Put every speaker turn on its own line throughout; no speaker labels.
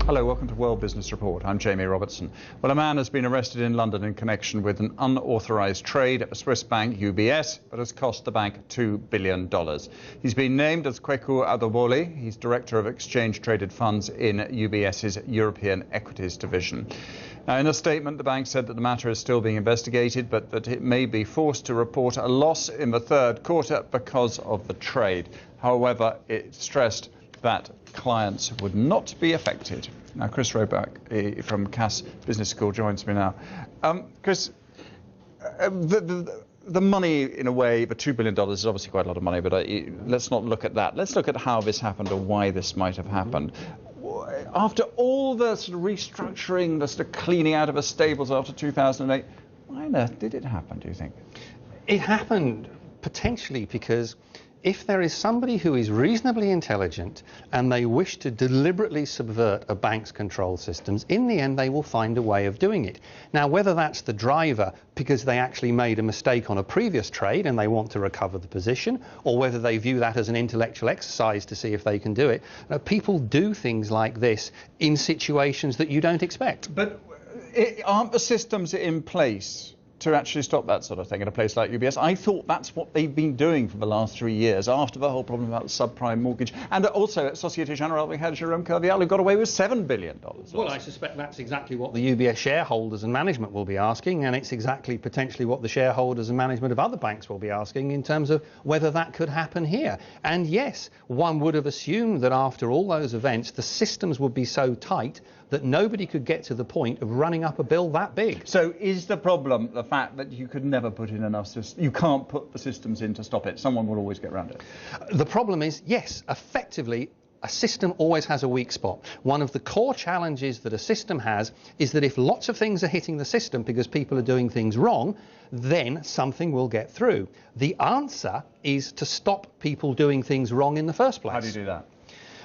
Hello, welcome to World Business Report. I'm Jamie Robertson. Well, a man has been arrested in London in connection with an unauthorised trade at a Swiss bank, UBS, that has cost the bank $2 billion. He's been named as Kweku Adobole. He's Director of Exchange Traded Funds in UBS's European Equities Division. Now, in a statement, the bank said that the matter is still being investigated, but that it may be forced to report a loss in the third quarter because of the trade. However, it stressed that clients would not be affected. Now, Chris Roebuck from Cass Business School joins me now. Chris, the money, in a way, the $2 billion is obviously quite a lot of money, but let's not look at that. Let's look at how this happened or why this might have happened. After all the sort of restructuring, the sort of cleaning out of the stables after 2008, why on earth did it happen, do you think?
It happened potentially because if there is somebody who is reasonably intelligent and they wish to deliberately subvert a bank's control systems, in the end they will find a way of doing it. Now, whether that's the driver because they actually made a mistake on a previous trade and they want to recover the position, or whether they view that as an intellectual exercise to see if they can do it, people do things like this in situations that you don't expect.
But aren't the systems in place to actually stop that sort of thing in a place like UBS? I thought that's what they've been doing for the last 3 years, after the whole problem about the subprime mortgage. And also at Societe Generale, we had Jérôme Kerviel, who got away with $7 billion.
Well, I suspect that's exactly what the UBS shareholders and management will be asking, and it's exactly potentially what the shareholders and management of other banks will be asking in terms of whether that could happen here. And yes, one would have assumed that after all those events, the systems would be so tight that nobody could get to the point of running up a bill that big.
So is the problem the fact that you could never put in enough systems? You can't put the systems in to stop it. Someone will always get around it.
The problem is, yes, effectively, a system always has a weak spot. One of the core challenges that a system has is that if lots of things are hitting the system because people are doing things wrong, then something will get through. The answer is to stop people doing things wrong in the first place.
How do you do that?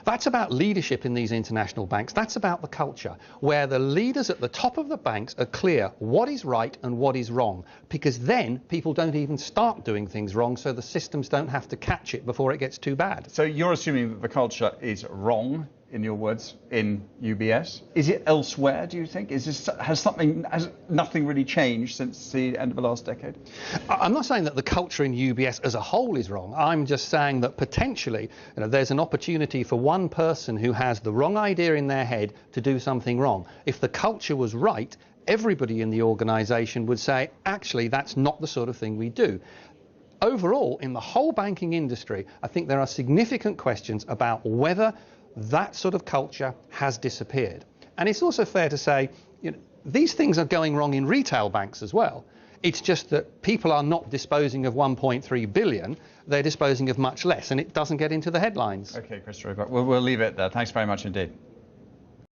That's about leadership in these international banks. That's about the culture, where the leaders at the top of the banks are clear what is right and what is wrong, because then people don't even start doing things wrong, so the systems don't have to catch it before it gets too bad.
So you're assuming that the culture is wrong, in your words, in UBS. Is it elsewhere, do you think? Has nothing really changed since the end of the last decade?
I'm not saying that the culture in UBS as a whole is wrong. I'm just saying that potentially there's an opportunity for one person who has the wrong idea in their head to do something wrong. If the culture was right, everybody in the organisation would say, actually, that's not the sort of thing we do. Overall, in the whole banking industry, I think there are significant questions about whether that sort of culture has disappeared. And it's also fair to say, these things are going wrong in retail banks as well. It's just that people are not disposing of 1.3 billion, they're disposing of much less, and it doesn't get into the headlines.
OK, Chris Roebuck, we'll leave it there. Thanks very much indeed.